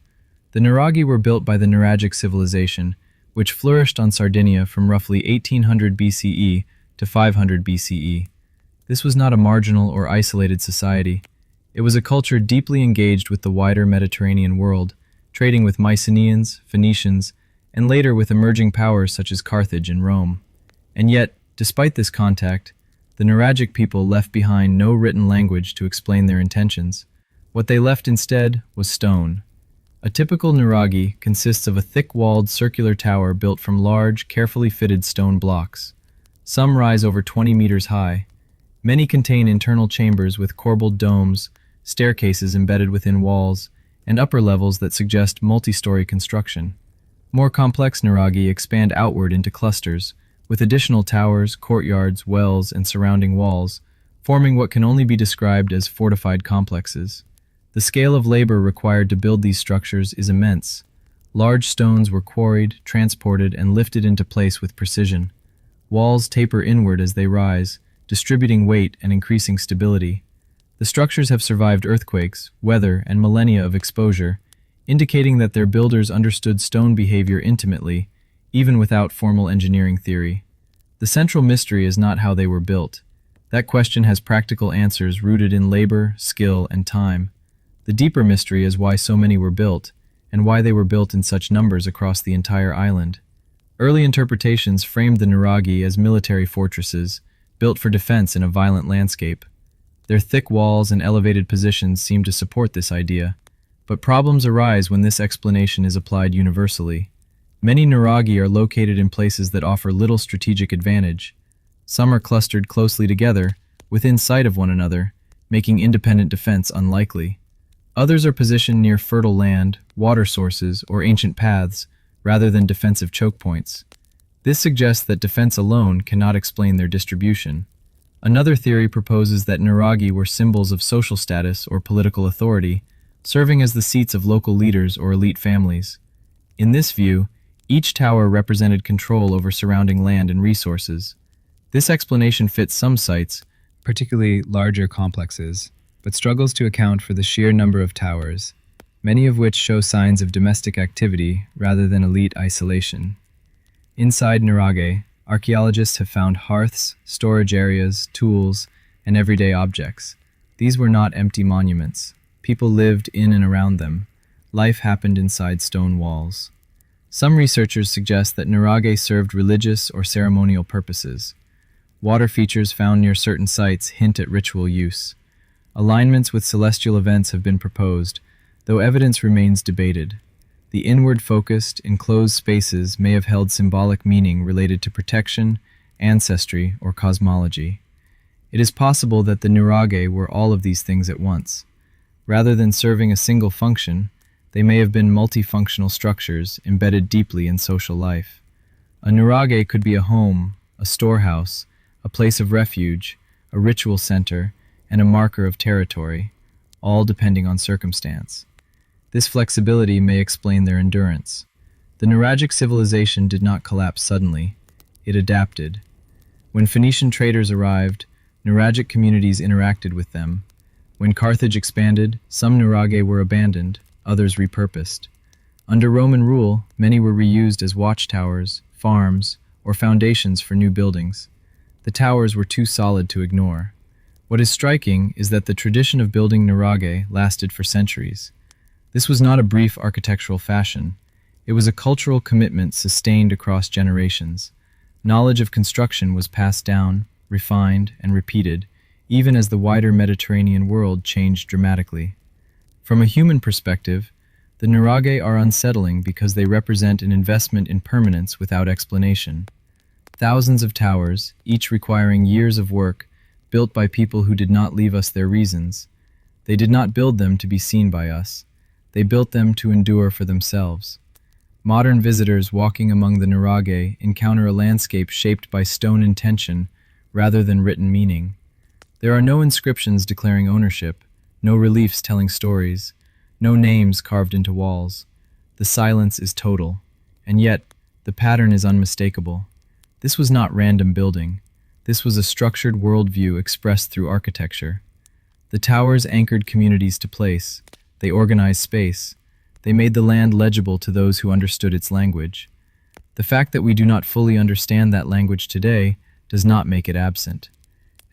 The Nuraghi were built by the Nuragic civilization, which flourished on Sardinia from roughly 1800 BCE to 500 BCE. This was not a marginal or isolated society. It was a culture deeply engaged with the wider Mediterranean world, trading with Mycenaeans, Phoenicians, and later with emerging powers such as Carthage and Rome. And yet, despite this contact, the Nuragic people left behind no written language to explain their intentions. What they left instead was stone. A typical Nuraghi consists of a thick-walled circular tower built from large, carefully fitted stone blocks. Some rise over 20 meters high. Many contain internal chambers with corbelled domes, staircases embedded within walls, and upper levels that suggest multi-story construction. More complex Nuraghi expand outward into clusters, with additional towers, courtyards, wells, and surrounding walls, forming what can only be described as fortified complexes. The scale of labor required to build these structures is immense. Large stones were quarried, transported, and lifted into place with precision. Walls taper inward as they rise, distributing weight and increasing stability. The structures have survived earthquakes, weather, and millennia of exposure, indicating that their builders understood stone behavior intimately, even without formal engineering theory. The central mystery is not how they were built. That question has practical answers rooted in labor, skill, and time. The deeper mystery is why so many were built, and why they were built in such numbers across the entire island. Early interpretations framed the Nuraghi as military fortresses, built for defense in a violent landscape. Their thick walls and elevated positions seem to support this idea, but problems arise when this explanation is applied universally. Many Nuraghi are located in places that offer little strategic advantage. Some are clustered closely together, within sight of one another, making independent defense unlikely. Others are positioned near fertile land, water sources, or ancient paths, rather than defensive choke points. This suggests that defense alone cannot explain their distribution. Another theory proposes that Nuraghi were symbols of social status or political authority, serving as the seats of local leaders or elite families. In this view, each tower represented control over surrounding land and resources. This explanation fits some sites, particularly larger complexes, but struggles to account for the sheer number of towers, many of which show signs of domestic activity rather than elite isolation. Inside Nuraghi, archaeologists have found hearths, storage areas, tools, and everyday objects. These were not empty monuments. People lived in and around them. Life happened inside stone walls. Some researchers suggest that Nuraghi served religious or ceremonial purposes. Water features found near certain sites hint at ritual use. Alignments with celestial events have been proposed, though evidence remains debated. The inward-focused, enclosed spaces may have held symbolic meaning related to protection, ancestry, or cosmology. It is possible that the Nuraghi were all of these things at once. Rather than serving a single function, they may have been multifunctional structures embedded deeply in social life. A Nuraghi could be a home, a storehouse, a place of refuge, a ritual center, and a marker of territory, all depending on circumstance. This flexibility may explain their endurance. The Nuragic civilization did not collapse suddenly. It adapted. When Phoenician traders arrived, Nuragic communities interacted with them. When Carthage expanded, some Nuraghi were abandoned, others repurposed. Under Roman rule, many were reused as watchtowers, farms, or foundations for new buildings. The towers were too solid to ignore. What is striking is that the tradition of building Nuraghi lasted for centuries. This was not a brief architectural fashion. It was a cultural commitment sustained across generations. Knowledge of construction was passed down, refined, and repeated, even as the wider Mediterranean world changed dramatically. From a human perspective, the Nuraghi are unsettling because they represent an investment in permanence without explanation. Thousands of towers, each requiring years of work, built by people who did not leave us their reasons. They did not build them to be seen by us. They built them to endure for themselves. Modern visitors walking among the Nuraghi encounter a landscape shaped by stone intention rather than written meaning. There are no inscriptions declaring ownership, no reliefs telling stories, no names carved into walls. The silence is total, and yet the pattern is unmistakable. This was not random building. This was a structured worldview expressed through architecture. The towers anchored communities to place. They organized space. They made the land legible to those who understood its language. The fact that we do not fully understand that language today does not make it absent.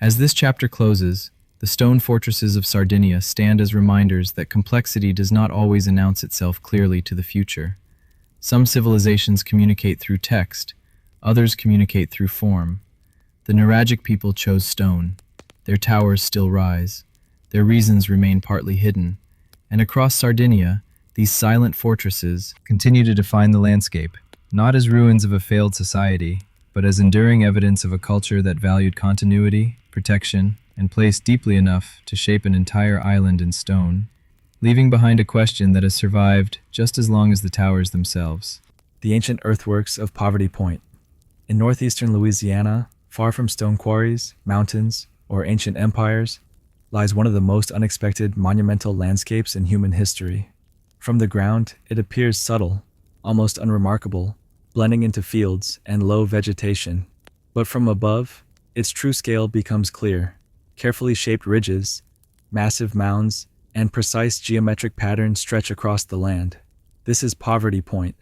As this chapter closes, the stone fortresses of Sardinia stand as reminders that complexity does not always announce itself clearly to the future. Some civilizations communicate through text, others communicate through form. The Nuragic people chose stone. Their towers still rise. Their reasons remain partly hidden. And across Sardinia, these silent fortresses continue to define the landscape, not as ruins of a failed society, but as enduring evidence of a culture that valued continuity, protection, and placed deeply enough to shape an entire island in stone, leaving behind a question that has survived just as long as the towers themselves. The ancient earthworks of Poverty Point. In northeastern Louisiana, far from stone quarries, mountains, or ancient empires, lies one of the most unexpected monumental landscapes in human history. From the ground, it appears subtle, almost unremarkable, blending into fields and low vegetation. But from above, its true scale becomes clear. Carefully shaped ridges, massive mounds, and precise geometric patterns stretch across the land. This is Poverty Point,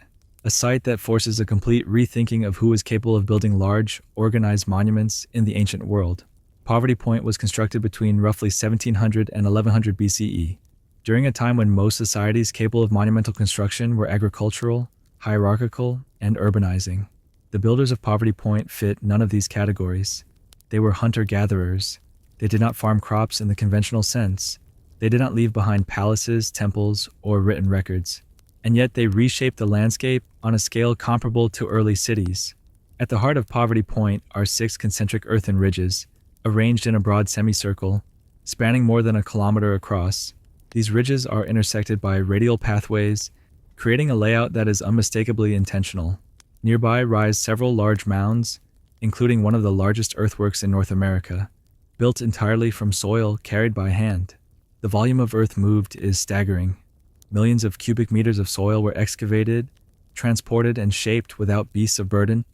a site that forces a complete rethinking of who is capable of building large, organized monuments in the ancient world. Poverty Point was constructed between roughly 1700 and 1100 BCE, during a time when most societies capable of monumental construction were agricultural, hierarchical, and urbanizing. The builders of Poverty Point fit none of these categories. They were hunter-gatherers. They did not farm crops in the conventional sense. They did not leave behind palaces, temples, or written records. And yet they reshaped the landscape on a scale comparable to early cities. At the heart of Poverty Point are 6 concentric earthen ridges, arranged in a broad semicircle, spanning more than a kilometer across. These ridges are intersected by radial pathways, creating a layout that is unmistakably intentional. Nearby rise several large mounds, including one of the largest earthworks in North America, built entirely from soil carried by hand. The volume of earth moved is staggering. Millions of cubic meters of soil were excavated, transported, and shaped without beasts of burden,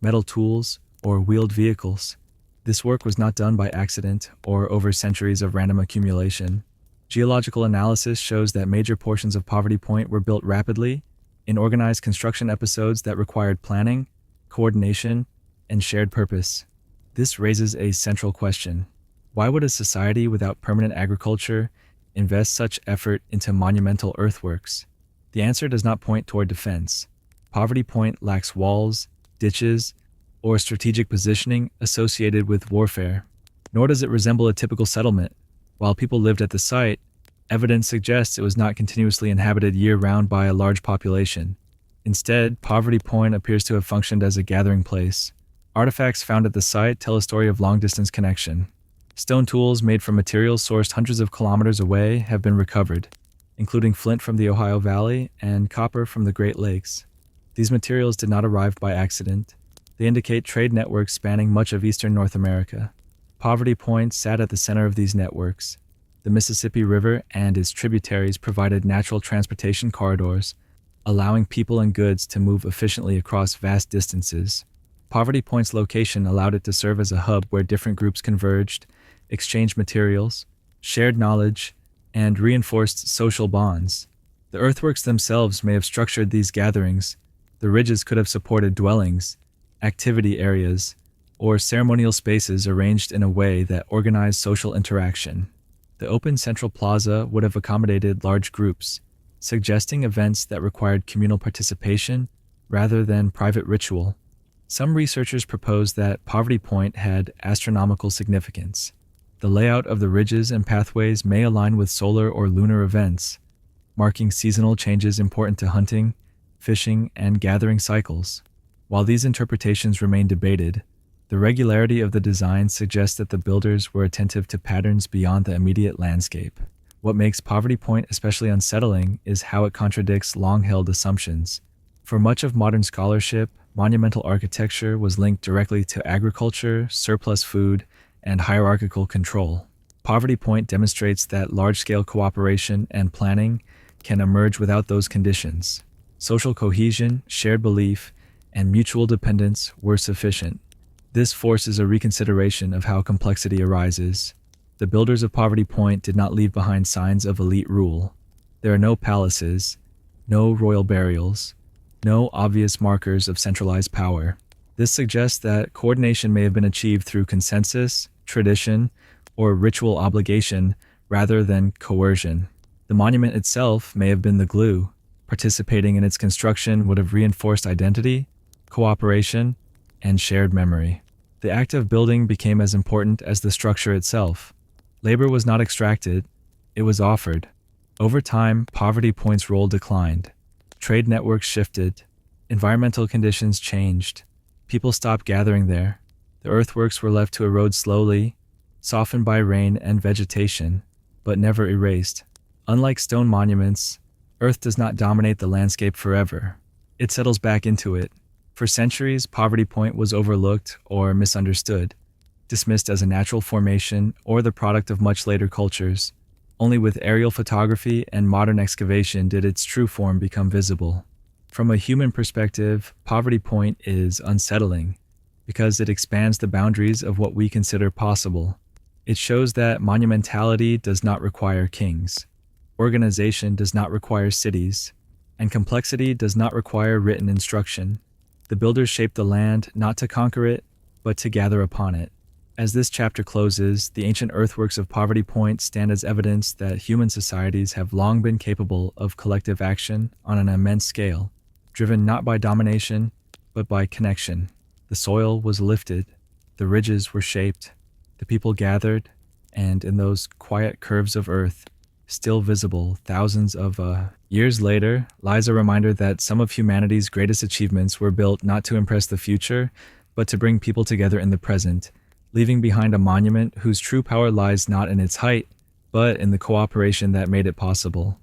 metal tools, or wheeled vehicles. This work was not done by accident or over centuries of random accumulation. Geological analysis shows that major portions of Poverty Point were built rapidly, in organized construction episodes that required planning, coordination, and shared purpose. This raises a central question. Why would a society without permanent agriculture invest such effort into monumental earthworks? The answer does not point toward defense. Poverty Point lacks walls, ditches, or strategic positioning associated with warfare. Nor does it resemble a typical settlement. While people lived at the site, evidence suggests it was not continuously inhabited year-round by a large population. Instead, Poverty Point appears to have functioned as a gathering place. Artifacts found at the site tell a story of long-distance connection. Stone tools made from materials sourced hundreds of kilometers away have been recovered, including flint from the Ohio Valley and copper from the Great Lakes. These materials did not arrive by accident. They indicate trade networks spanning much of eastern North America. Poverty Point sat at the center of these networks. The Mississippi River and its tributaries provided natural transportation corridors, allowing people and goods to move efficiently across vast distances. Poverty Point's location allowed it to serve as a hub where different groups converged, exchanged materials, shared knowledge, and reinforced social bonds. The earthworks themselves may have structured these gatherings. The ridges could have supported dwellings, activity areas, or ceremonial spaces arranged in a way that organized social interaction. The open central plaza would have accommodated large groups, suggesting events that required communal participation rather than private ritual. Some researchers propose that Poverty Point had astronomical significance. The layout of the ridges and pathways may align with solar or lunar events, marking seasonal changes important to hunting, fishing, and gathering cycles. While these interpretations remain debated, the regularity of the design suggests that the builders were attentive to patterns beyond the immediate landscape. What makes Poverty Point especially unsettling is how it contradicts long-held assumptions. For much of modern scholarship, monumental architecture was linked directly to agriculture, surplus food, and hierarchical control. Poverty Point demonstrates that large-scale cooperation and planning can emerge without those conditions. Social cohesion, shared belief, and mutual dependence were sufficient. This forces a reconsideration of how complexity arises. The builders of Poverty Point did not leave behind signs of elite rule. There are no palaces, no royal burials, no obvious markers of centralized power. This suggests that coordination may have been achieved through consensus, tradition, or ritual obligation rather than coercion. The monument itself may have been the glue. Participating in its construction would have reinforced identity, cooperation, and shared memory. The act of building became as important as the structure itself. Labor was not extracted, it was offered. Over time, Poverty Point's role declined. Trade networks shifted. Environmental conditions changed. People stopped gathering there. The earthworks were left to erode slowly, softened by rain and vegetation, but never erased. Unlike stone monuments, earth does not dominate the landscape forever. It settles back into it. For centuries, Poverty Point was overlooked or misunderstood, dismissed as a natural formation or the product of much later cultures. Only with aerial photography and modern excavation did its true form become visible. From a human perspective, Poverty Point is unsettling because it expands the boundaries of what we consider possible. It shows that monumentality does not require kings, organization does not require cities, and complexity does not require written instruction. The builders shaped the land not to conquer it, but to gather upon it. As this chapter closes, the ancient earthworks of Poverty Point stand as evidence that human societies have long been capable of collective action on an immense scale, driven not by domination, but by connection. The soil was lifted, the ridges were shaped, the people gathered, and in those quiet curves of earth, still visible thousands of years later, lies a reminder that some of humanity's greatest achievements were built not to impress the future, but to bring people together in the present, leaving behind a monument whose true power lies not in its height, but in the cooperation that made it possible.